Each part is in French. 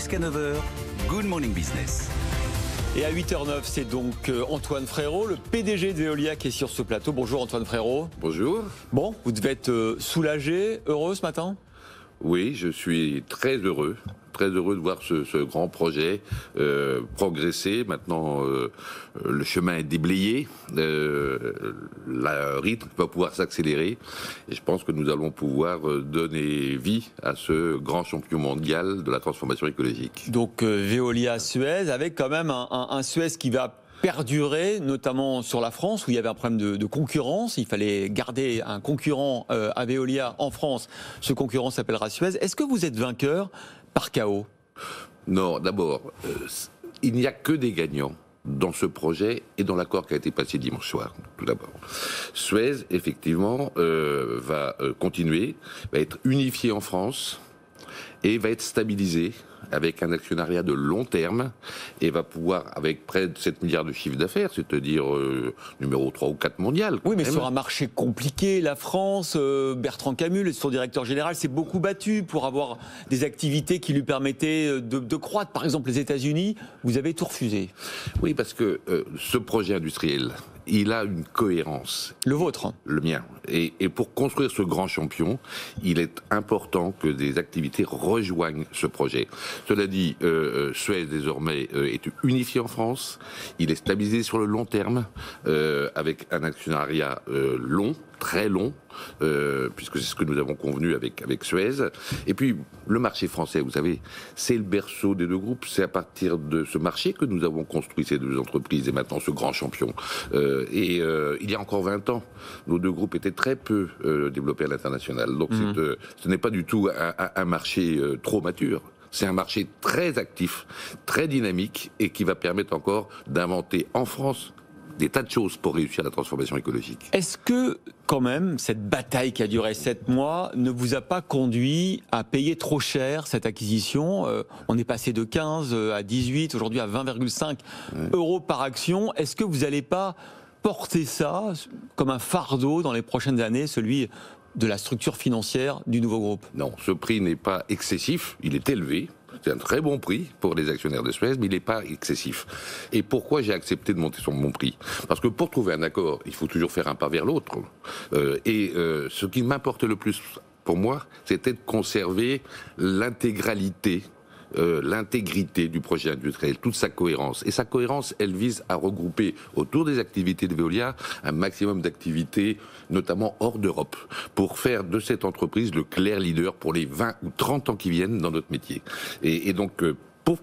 jusqu'à 9 heures, Good Morning Business. Et à 8h09, c'est donc Antoine Frérot, le PDG de Veolia, qui est sur ce plateau. Bonjour Antoine Frérot. Bonjour. Bon, vous devez être soulagé, heureux ce matin ? Oui, je suis très heureux de voir ce grand projet progresser. Maintenant, le chemin est déblayé, le rythme va pouvoir s'accélérer et je pense que nous allons pouvoir donner vie à ce grand champion mondial de la transformation écologique. Donc Veolia-Suez, avec quand même un Suez qui va perdurer, notamment sur la France, où il y avait un problème de concurrence. Il fallait garder un concurrent à Veolia en France. Ce concurrent s'appellera Suez. Est-ce que vous êtes vainqueur par chaos ? Non, d'abord, il n'y a que des gagnants dans ce projet et dans l'accord qui a été passé dimanche soir, tout d'abord. Suez, effectivement, va continuer, va être unifié en France et va être stabilisé avec un actionnariat de long terme et va pouvoir, avec près de 7 milliards de chiffre d'affaires, c'est-à-dire numéro 3 ou 4 mondial. Oui, mais sur un marché compliqué, la France, Bertrand Camus, son directeur général, s'est beaucoup battu pour avoir des activités qui lui permettaient de croître. Par exemple, les États-Unis, vous avez tout refusé. Oui, parce que ce projet industriel, il a une cohérence. Le vôtre. Le mien. Et pour construire ce grand champion, il est important que des activités rejoignent ce projet. Cela dit, Suez désormais est unifié en France. Il est stabilisé sur le long terme, avec un actionnariat long, très long, puisque c'est ce que nous avons convenu avec Suez. Et puis, le marché français, vous savez, c'est le berceau des deux groupes. C'est à partir de ce marché que nous avons construit ces deux entreprises et maintenant ce grand champion. Il y a encore 20 ans, nos deux groupes étaient très peu développés à l'international. Donc ce n'est pas du tout un marché trop mature. C'est un marché très actif, très dynamique et qui va permettre encore d'inventer en France des tas de choses pour réussir la transformation écologique. Est-ce que, quand même, cette bataille qui a duré 7 mois ne vous a pas conduit à payer trop cher cette acquisition ? On est passé de 15 à 18, aujourd'hui à 20,5 euros par action. Est-ce que vous n'allez pas porter ça comme un fardeau dans les prochaines années, celui de la structure financière du nouveau groupe ? Non, ce prix n'est pas excessif, il est élevé. C'est un très bon prix pour les actionnaires de Suez, mais il n'est pas excessif. Et pourquoi j'ai accepté de monter sur mon prix ? Parce que pour trouver un accord, il faut toujours faire un pas vers l'autre. Ce qui m'importait le plus pour moi, c'était de conserver l'intégralité du projet industriel, toute sa cohérence. Et sa cohérence, elle vise à regrouper autour des activités de Veolia un maximum d'activités, notamment hors d'Europe, pour faire de cette entreprise le clair leader pour les 20 ou 30 ans qui viennent dans notre métier. Et donc, pour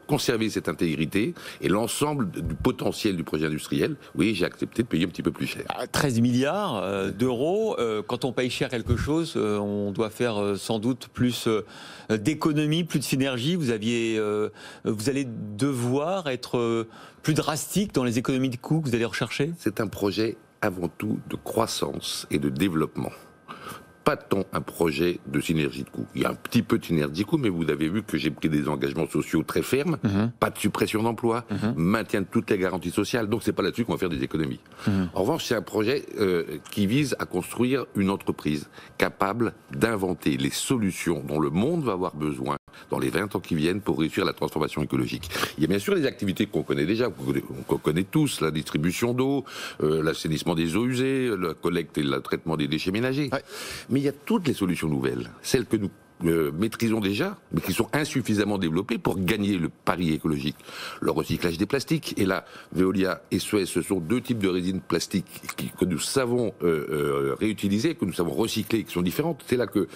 conserver cette intégrité et l'ensemble du potentiel du projet industriel, oui, j'ai accepté de payer un petit peu plus cher. 13 milliards d'euros, quand on paye cher quelque chose, on doit faire sans doute plus d'économies, plus de synergie. Vous allez devoir être plus drastique dans les économies de coûts que vous allez rechercher ? C'est un projet avant tout de croissance et de développement. Pas tant un projet de synergie de coûts. Il y a un petit peu de synergie de coûts, mais vous avez vu que j'ai pris des engagements sociaux très fermes, pas de suppression d'emplois, maintien de toutes les garanties sociales, donc c'est pas là-dessus qu'on va faire des économies. En revanche, c'est un projet qui vise à construire une entreprise capable d'inventer les solutions dont le monde va avoir besoin dans les 20 ans qui viennent pour réussir la transformation écologique. Il y a bien sûr les activités qu'on connaît déjà, qu'on connaît tous, la distribution d'eau, l'assainissement des eaux usées, la collecte et le traitement des déchets ménagers. Ouais. Mais il y a toutes les solutions nouvelles, celles que nous maîtrisons déjà, mais qui sont insuffisamment développées pour gagner le pari écologique. Le recyclage des plastiques, et là, Veolia et Suez, ce sont deux types de résines plastiques que nous savons réutiliser, que nous savons recycler, qui sont différentes. C'est là que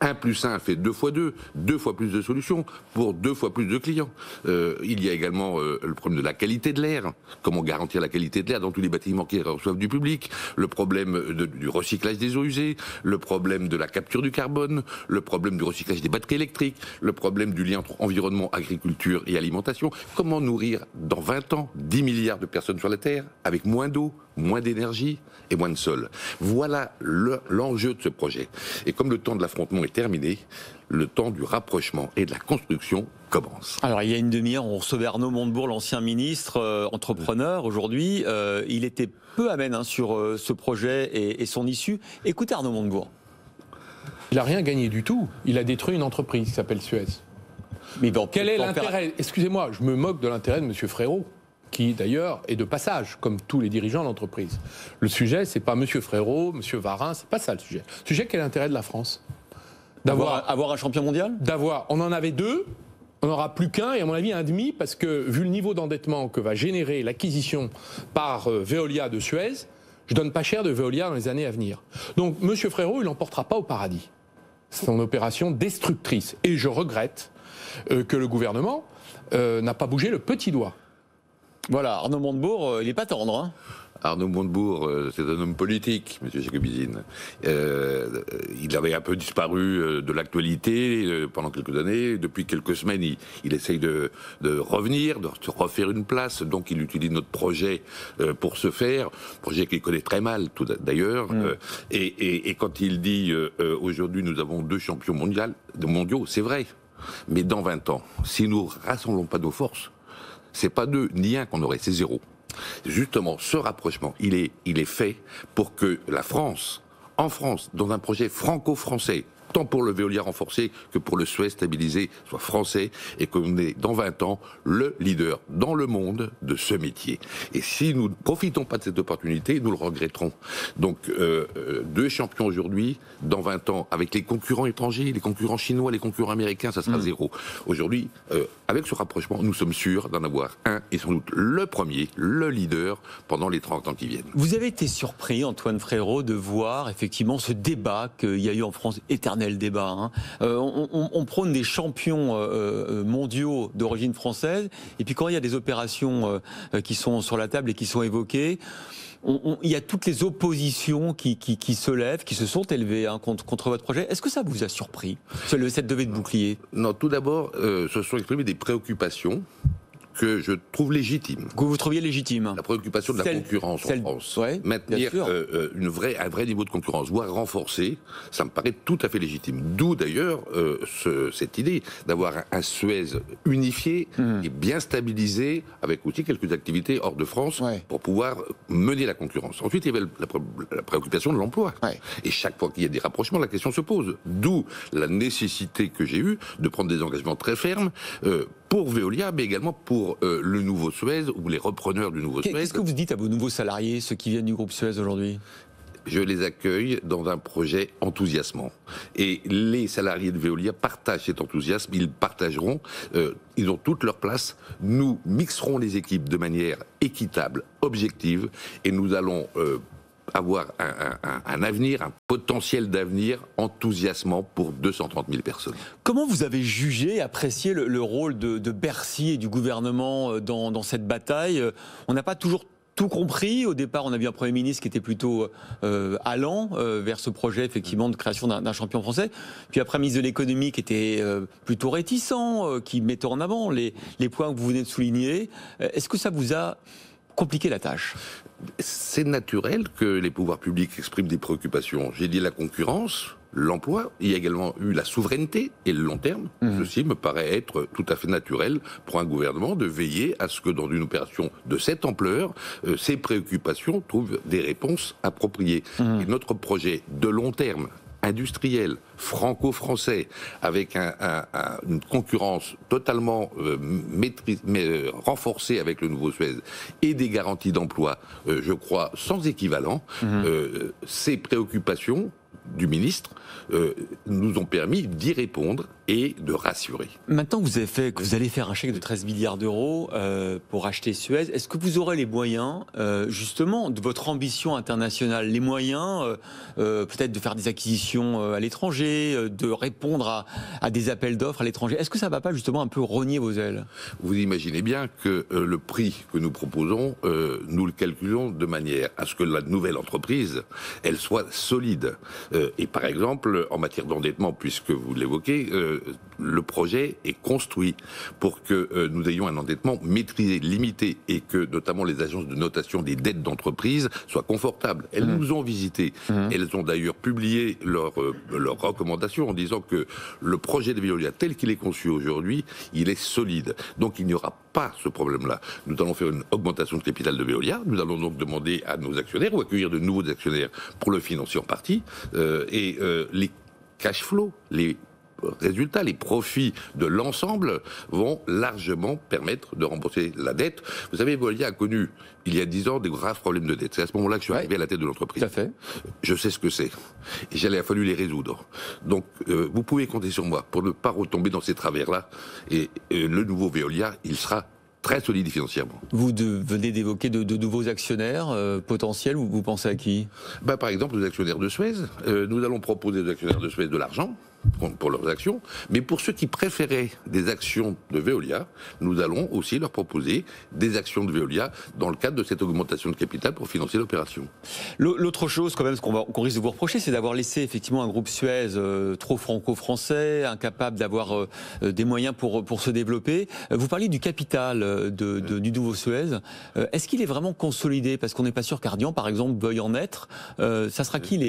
1 plus 1 fait 2 fois 2, 2 fois plus de solutions pour 2 fois plus de clients. Il y a également le problème de la qualité de l'air, comment garantir la qualité de l'air dans tous les bâtiments qui reçoivent du public, le problème du recyclage des eaux usées, le problème de la capture du carbone, le problème du recyclage des batteries électriques, le problème du lien entre environnement, agriculture et alimentation. Comment nourrir dans 20 ans 10 milliards de personnes sur la Terre avec moins d'eau, moins d'énergie et moins de sol. Voilà l'enjeu de ce projet. Et comme le temps de l'affrontement est terminé, le temps du rapprochement et de la construction commence. Alors, il y a une demi-heure, on recevait Arnaud Montebourg, l'ancien ministre, entrepreneur aujourd'hui. Il était peu amène sur ce projet et son issue. Écoutez Arnaud Montebourg. Il n'a rien gagné du tout. Il a détruit une entreprise qui s'appelle Suez. Mais bon, Quel est l'intérêt? Excusez-moi, je me moque de l'intérêt de M. Frérot, qui d'ailleurs est de passage, comme tous les dirigeants d'entreprise. Le sujet, c'est pas M. Frérot, M. Varin, c'est pas ça le sujet. Le sujet, quel est l'intérêt de la France? Avoir un champion mondial? On en avait 2, on n'aura plus qu'un, et à mon avis un demi, parce que vu le niveau d'endettement que va générer l'acquisition par Veolia de Suez, je donne pas cher de Veolia dans les années à venir. Donc M. Frérot, il l'emportera pas au paradis. C'est une opération destructrice. Et je regrette que le gouvernement n'a pas bougé le petit doigt. Voilà, Arnaud Montebourg, il n'est pas tendre. Hein. Arnaud Montebourg, c'est un homme politique, M. Jacobizine. Il avait un peu disparu de l'actualité pendant quelques années. Depuis quelques semaines, il essaye de revenir, de se refaire une place. Donc, il utilise notre projet pour ce faire. Projet qu'il connaît très mal, tout d'ailleurs. Et quand il dit aujourd'hui, nous avons 2 champions mondiaux, c'est vrai. Mais dans 20 ans, si nous rassemblons pas nos forces, c'est pas 2 ni 1 qu'on aurait, c'est 0. Justement, ce rapprochement, il est fait pour que la France, en France, dans un projet franco-français, tant pour le Veolia renforcé que pour le Suez stabilisé, soit français, et qu'on est dans 20 ans le leader dans le monde de ce métier. Et si nous ne profitons pas de cette opportunité, nous le regretterons. Donc, 2 champions aujourd'hui, dans 20 ans, avec les concurrents étrangers, les concurrents chinois, les concurrents américains, ça sera 0. Aujourd'hui, avec ce rapprochement, nous sommes sûrs d'en avoir un, et sans doute le premier, le leader, pendant les 30 ans qui viennent. Vous avez été surpris, Antoine Frérot, de voir effectivement ce débat qu'il y a eu en France, éternel débat. Hein. On prône des champions mondiaux d'origine française, et puis quand il y a des opérations qui sont sur la table et qui sont évoquées, il y a toutes les oppositions qui se lèvent, qui se sont élevées contre votre projet. Est-ce que ça vous a surpris, cette levée de bouclier? Non, tout d'abord, se sont exprimées des préoccupations que je trouve légitime. Que vous trouviez légitime. La préoccupation de la concurrence en France. Ouais, maintenir un vrai niveau de concurrence, voire renforcer, ça me paraît tout à fait légitime. D'où d'ailleurs cette idée d'avoir un Suez unifié et bien stabilisé, avec aussi quelques activités hors de France, pour pouvoir mener la concurrence. Ensuite, il y avait la préoccupation de l'emploi. Et chaque fois qu'il y a des rapprochements, la question se pose. D'où la nécessité que j'ai eue de prendre des engagements très fermes pour Veolia, mais également pour le nouveau Suez ou les repreneurs du nouveau Suez. Qu'est-ce que vous dites à vos nouveaux salariés, ceux qui viennent du groupe Suez aujourd'hui? Je les accueille dans un projet enthousiasmant. Et les salariés de Veolia partagent cet enthousiasme, ils partageront, ils ont toute leur place. Nous mixerons les équipes de manière équitable, objective, et nous allons avoir un avenir, un potentiel d'avenir enthousiasmant pour 230 000 personnes. Comment vous avez jugé, apprécié le rôle de Bercy et du gouvernement dans cette bataille? On n'a pas toujours tout compris. Au départ, on a vu un Premier ministre qui était plutôt allant vers ce projet, effectivement, de création d'un champion français. Puis après, ministre de l'économie qui était plutôt réticent, qui mettait en avant les points que vous venez de souligner. Est-ce que ça vous a compliqué la tâche? C'est naturel que les pouvoirs publics expriment des préoccupations. J'ai dit la concurrence, l'emploi, il y a également eu la souveraineté et le long terme. Ceci me paraît être tout à fait naturel pour un gouvernement de veiller à ce que dans une opération de cette ampleur, ces préoccupations trouvent des réponses appropriées. Et notre projet de long terme, industriel, franco-français, avec une concurrence totalement renforcée avec le nouveau Suez et des garanties d'emploi, je crois, sans équivalent, ces préoccupations du ministre nous ont permis d'y répondre et de rassurer. Maintenant que vous allez faire un chèque de 13 milliards d'euros pour acheter Suez, est-ce que vous aurez les moyens, justement, de votre ambition internationale, les moyens peut-être de faire des acquisitions à l'étranger, de répondre à des appels d'offres à l'étranger? Est-ce que ça ne va pas justement un peu rogner vos ailes? Vous imaginez bien que le prix que nous proposons, nous le calculons de manière à ce que la nouvelle entreprise, elle soit solide. Et par exemple, en matière d'endettement, puisque vous l'évoquez, le projet est construit pour que nous ayons un endettement maîtrisé, limité, et que notamment les agences de notation des dettes d'entreprise soient confortables. Elles nous ont visités. Elles ont d'ailleurs publié leurs recommandations en disant que le projet de Veolia tel qu'il est conçu aujourd'hui, il est solide. Donc il n'y aura pas ce problème-là. Nous allons faire une augmentation de capital de Veolia. Nous allons donc demander à nos actionnaires ou accueillir de nouveaux actionnaires pour le financer en partie. Les cash flows, les résultats, les profits de l'ensemble vont largement permettre de rembourser la dette. Vous savez, Veolia a connu, il y a 10 ans, des graves problèmes de dette. C'est à ce moment-là que je suis arrivé à la tête de l'entreprise. Tout à fait. Je sais ce que c'est. Et il a fallu les résoudre. Donc, vous pouvez compter sur moi pour ne pas retomber dans ces travers-là. Et le nouveau Veolia, il sera très solide financièrement. Vous venez d'évoquer de nouveaux actionnaires potentiels, vous pensez à qui? Par exemple, les actionnaires de Suez. Nous allons proposer aux actionnaires de Suez de l'argent pour leurs actions, mais pour ceux qui préféraient des actions de Veolia, nous allons aussi leur proposer des actions de Veolia dans le cadre de cette augmentation de capital pour financer l'opération. L'autre chose, quand même, ce qu'on risque de vous reprocher, c'est d'avoir laissé effectivement un groupe Suez trop franco-français, incapable d'avoir des moyens pour se développer. Vous parliez du capital du nouveau Suez. Est-ce qu'il est vraiment consolidé? Parce qu'on n'est pas sûr qu'Ardian, par exemple, veuille en être. Ça sera qui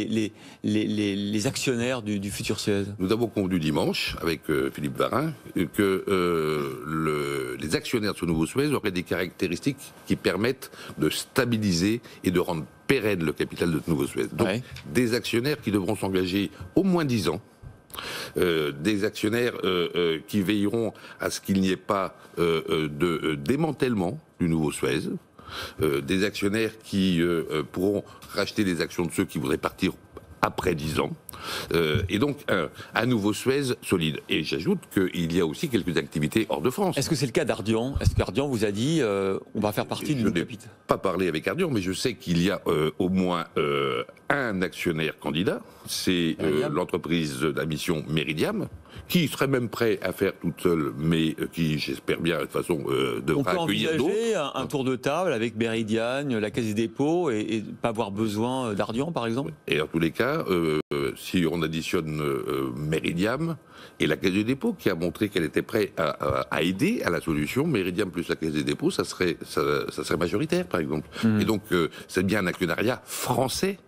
les actionnaires du futur Suez? Nous avons convenu dimanche avec Philippe Varin que les actionnaires de ce nouveau Suez auraient des caractéristiques qui permettent de stabiliser et de rendre pérenne le capital de ce nouveau Suez. Donc, des actionnaires qui devront s'engager au moins 10 ans. Des actionnaires qui veilleront à ce qu'il n'y ait pas de démantèlement du nouveau Suez. Des actionnaires qui pourront racheter des actions de ceux qui voudraient partir après 10 ans. Et donc, un nouveau Suez solide. Et j'ajoute qu'il y a aussi quelques activités hors de France. Est-ce que c'est le cas d'Ardian? Est-ce qu'Ardian vous a dit on va faire partie du capital? Je n'ai pas parlé avec Ardian, mais je sais qu'il y a au moins un actionnaire candidat. C'est l'entreprise à mission Meridiam, qui serait même prêt à faire toute seule, mais qui, j'espère bien, de toute façon, devra accueillir d'autres. On peut envisager un tour de table avec Meridiam, la Caisse des dépôts, et pas avoir besoin d'Ardian, par exemple? Et en tous les cas, si on additionne Meridiam et la Caisse des dépôts, qui a montré qu'elle était prête à aider à la solution, Meridiam plus la Caisse des dépôts, ça serait majoritaire, par exemple. Et donc, c'est bien un actionnariat français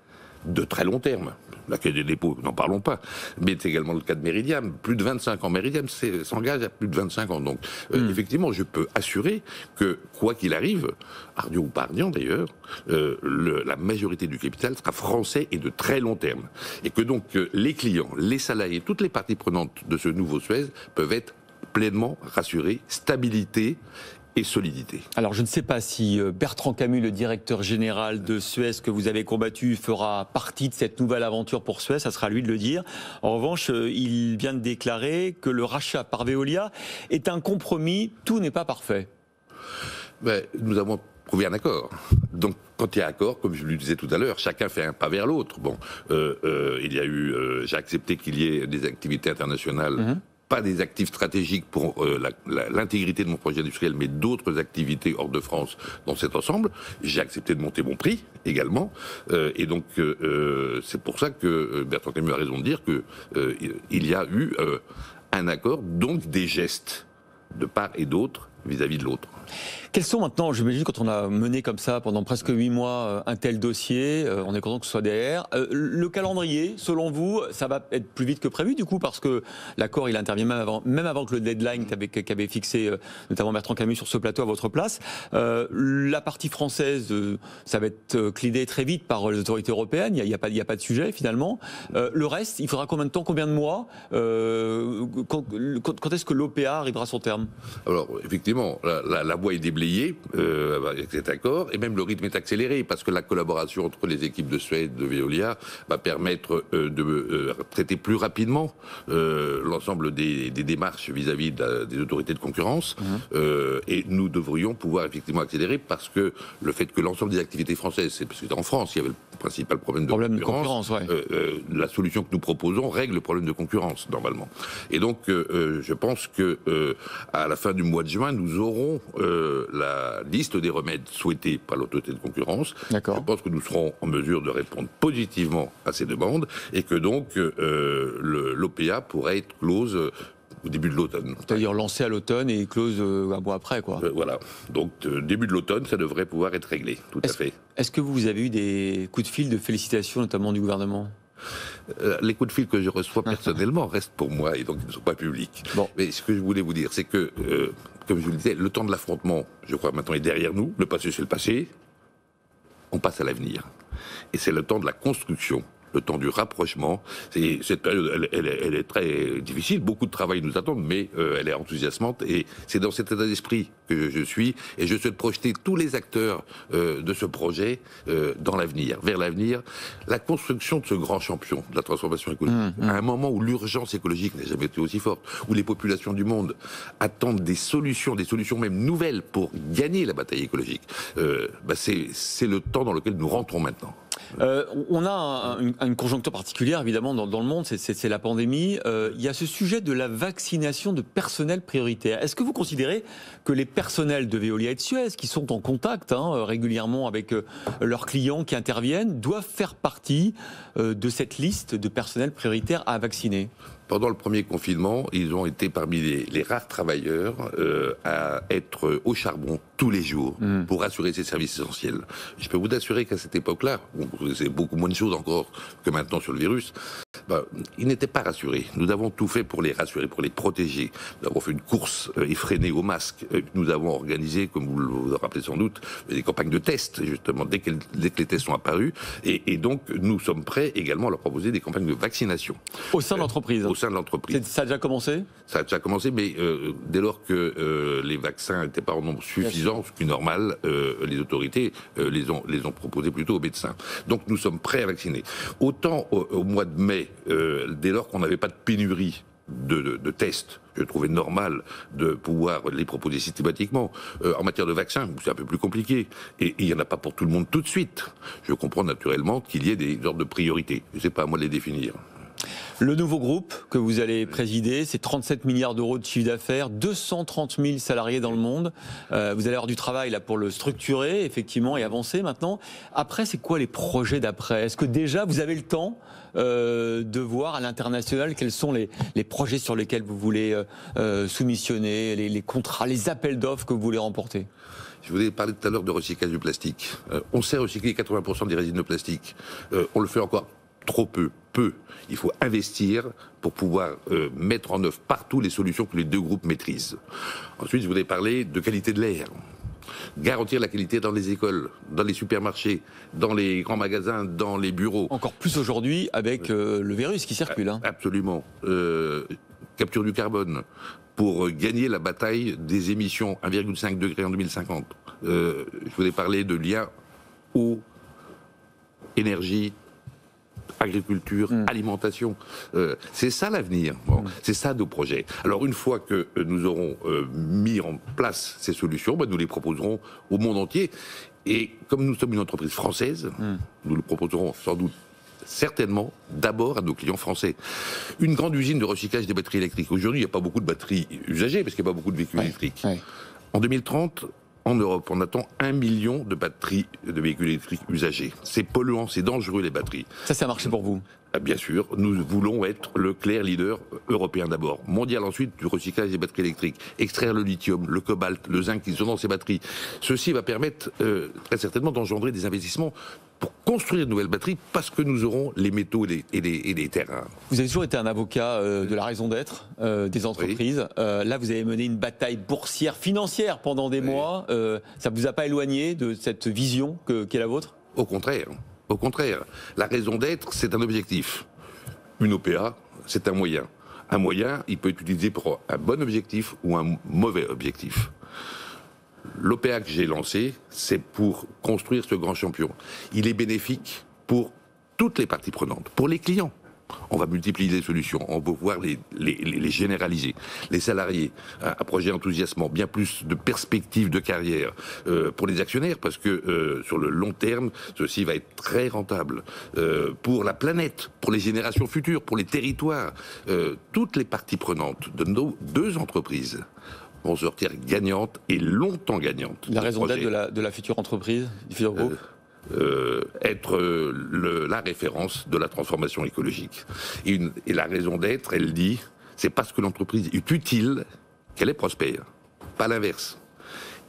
de très long terme. La Caisse des dépôts, n'en parlons pas. Mais c'est également le cas de Meridiam. Plus de 25 ans. Meridiam s'engage à plus de 25 ans. Donc, effectivement, je peux assurer que, quoi qu'il arrive, Ardian ou pas Ardian d'ailleurs, la majorité du capital sera français et de très long terme. Et que donc, les clients, les salariés, toutes les parties prenantes de ce nouveau Suez peuvent être pleinement rassurés, stabilité et solidité. Alors je ne sais pas si Bertrand Camus, le directeur général de Suez que vous avez combattu, fera partie de cette nouvelle aventure pour Suez, ça sera à lui de le dire. En revanche, il vient de déclarer que le rachat par Veolia est un compromis, tout n'est pas parfait. Nous avons trouvé un accord. Donc, quand il y a accord, comme je le disais tout à l'heure, chacun fait un pas vers l'autre. Bon, j'ai accepté qu'il y ait des activités internationales. Pas des actifs stratégiques pour l'intégrité de mon projet industriel, mais d'autres activités hors de France dans cet ensemble. J'ai accepté de monter mon prix également. Et donc, c'est pour ça que Bertrand Camus a raison de dire qu'il y a eu un accord, donc des gestes de part et d'autre vis-à-vis de l'autre. Quels sont maintenant, j'imagine, quand on a mené comme ça pendant presque 8 mois un tel dossier, on est content que ce soit derrière. Le calendrier, selon vous, ça va être plus vite que prévu du coup, parce que l'accord il intervient même avant que le deadline qu'avait fixé notamment Bertrand Camus sur ce plateau à votre place. La partie française, ça va être clidé très vite par les autorités européennes, il n'y a pas de sujet finalement. Le reste, il faudra combien de temps, combien de mois? Quand est-ce que l'OPA arrivera à son terme? Alors, effectivement, la voie est déblayée avec cet accord, et même le rythme est accéléré, parce que la collaboration entre les équipes de Suez et de Veolia va permettre de traiter plus rapidement l'ensemble des démarches vis-à-vis des autorités de concurrence, et nous devrions pouvoir effectivement accélérer, parce que le fait que l'ensemble des activités françaises, parce que en France, il y avait le principal problème de concurrence, la solution que nous proposons règle le problème de concurrence, normalement. Et donc, je pense que à la fin du mois de juin, nous aurons la liste des remèdes souhaités par l'autorité de concurrence. Je pense que nous serons en mesure de répondre positivement à ces demandes, et que donc l'OPA pourrait être close au début de l'automne. C'est-à-dire lancé à l'automne et close un mois après, quoi. Voilà. Donc, début de l'automne, ça devrait pouvoir être réglé, tout à fait. Est-ce que vous avez eu des coups de fil de félicitations, notamment du gouvernement? Les coups de fil que je reçois personnellement restent pour moi, et donc ils ne sont pas publics. Bon. Mais ce que je voulais vous dire, c'est que, comme je vous le disais, le temps de l'affrontement, je crois, maintenant est derrière nous. Le passé, c'est le passé. On passe à l'avenir. Et c'est le temps de la construction le temps du rapprochement. Cette période, elle est très difficile, beaucoup de travail nous attend, mais elle est enthousiasmante, et c'est dans cet état d'esprit que je suis, et je souhaite projeter tous les acteurs de ce projet dans l'avenir, vers l'avenir. La construction de ce grand champion de la transformation écologique, à un moment où l'urgence écologique n'a jamais été aussi forte, où les populations du monde attendent des solutions même nouvelles pour gagner la bataille écologique, c'est le temps dans lequel nous rentrons maintenant. On a une conjoncture particulière, évidemment, dans le monde, c'est la pandémie. Il y a ce sujet de la vaccination de personnel prioritaire. Est-ce que vous considérez que les personnels de Veolia et de Suez, qui sont en contact régulièrement avec leurs clients qui interviennent, doivent faire partie de cette liste de personnel prioritaire à vacciner ? Pendant le premier confinement, ils ont été parmi les rares travailleurs à être au charbon tous les jours pour assurer ces services essentiels. Je peux vous assurer qu'à cette époque-là, c'est beaucoup moins de choses encore que maintenant sur le virus, ils n'étaient pas rassurés. Nous avons tout fait pour les rassurer, pour les protéger. Nous avons fait une course effrénée aux masques. Nous avons organisé, comme vous le rappelez sans doute, des campagnes de tests, justement, dès que les tests sont apparus. Et donc, nous sommes prêts également à leur proposer des campagnes de vaccination. Au sein de l'entreprise ? Au sein de l'entreprise. Ça a déjà commencé ? Ça a déjà commencé, mais dès lors que les vaccins n'étaient pas en nombre suffisant, ce qui est normal, les autorités les ont proposés plutôt aux médecins. Donc nous sommes prêts à vacciner. Autant au mois de mai, dès lors qu'on n'avait pas de pénurie de tests, je trouvais normal de pouvoir les proposer systématiquement. En matière de vaccins, c'est un peu plus compliqué. Et il n'y en a pas pour tout le monde tout de suite. Je comprends naturellement qu'il y ait des ordres de priorité. Ce n'est pas à moi de les définir. Le nouveau groupe que vous allez présider, c'est 37 milliards d'euros de chiffre d'affaires, 230 000 salariés dans le monde. Vous allez avoir du travail là pour le structurer, effectivement, et avancer maintenant. Après, c'est quoi les projets d'après ? Est-ce que déjà vous avez le temps de voir à l'international quels sont les projets sur lesquels vous voulez soumissionner, les contrats, les appels d'offres que vous voulez remporter ? Je vous ai parlé tout à l'heure de recyclage du plastique. On sait recycler 80% des résines de plastique. On le fait encore trop peu. Il faut investir pour pouvoir mettre en œuvre partout les solutions que les deux groupes maîtrisent. Ensuite, je voulais parler de qualité de l'air. Garantir la qualité dans les écoles, dans les supermarchés, dans les grands magasins, dans les bureaux. Encore plus aujourd'hui avec le virus qui circule. Absolument. Capture du carbone pour gagner la bataille des émissions 1,5 degré en 2050. Je voulais parler de lien eau, énergie, agriculture, alimentation. C'est ça l'avenir. C'est ça nos projets. Alors une fois que nous aurons mis en place ces solutions, nous les proposerons au monde entier. Et comme nous sommes une entreprise française, nous le proposerons sans doute certainement d'abord à nos clients français. Une grande usine de recyclage des batteries électriques. Aujourd'hui, il n'y a pas beaucoup de batteries usagées parce qu'il n'y a pas beaucoup de véhicules électriques. Ouais. En 2030, en Europe, on attend 1 million de batteries de véhicules électriques usagés. C'est polluant, c'est dangereux les batteries. Ça a marché pour vous ? Bien sûr, nous voulons être le clair leader européen d'abord, mondial ensuite du recyclage des batteries électriques, extraire le lithium, le cobalt, le zinc qui sont dans ces batteries. Ceci va permettre très certainement d'engendrer des investissements pour construire de nouvelles batteries parce que nous aurons les métaux et les terres rares. Vous avez toujours été un avocat de la raison d'être des entreprises. Oui. Là, vous avez mené une bataille boursière, financière pendant des mois. Ça ne vous a pas éloigné de cette vision qui est la vôtre ? Au contraire. Au contraire, la raison d'être, c'est un objectif. Une OPA, c'est un moyen. Un moyen, il peut être utilisé pour un bon objectif ou un mauvais objectif. L'OPA que j'ai lancé, c'est pour construire ce grand champion. Il est bénéfique pour toutes les parties prenantes, pour les clients. On va multiplier les solutions, on va pouvoir les généraliser. Les salariés, un projet enthousiasmant, bien plus de perspectives de carrière pour les actionnaires, parce que sur le long terme, ceci va être très rentable. Pour la planète, pour les générations futures, pour les territoires, toutes les parties prenantes de nos deux entreprises vont sortir gagnantes et longtemps gagnantes. La raison d'être de la future entreprise, du futur groupe être la référence de la transformation écologique. Et la raison d'être, elle dit, c'est parce que l'entreprise est utile qu'elle est prospère, pas l'inverse.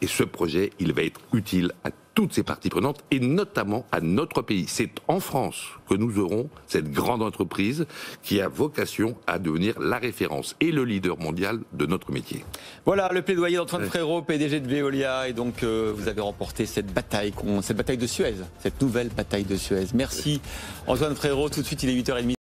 Et ce projet, il va être utile à toutes ces parties prenantes et notamment à notre pays. C'est en France que nous aurons cette grande entreprise qui a vocation à devenir la référence et le leader mondial de notre métier. Voilà le plaidoyer d'Antoine Frérot, PDG de Veolia, et donc vous avez remporté cette bataille de Suez, cette nouvelle bataille de Suez. Merci Antoine Frérot, tout de suite il est 8h30.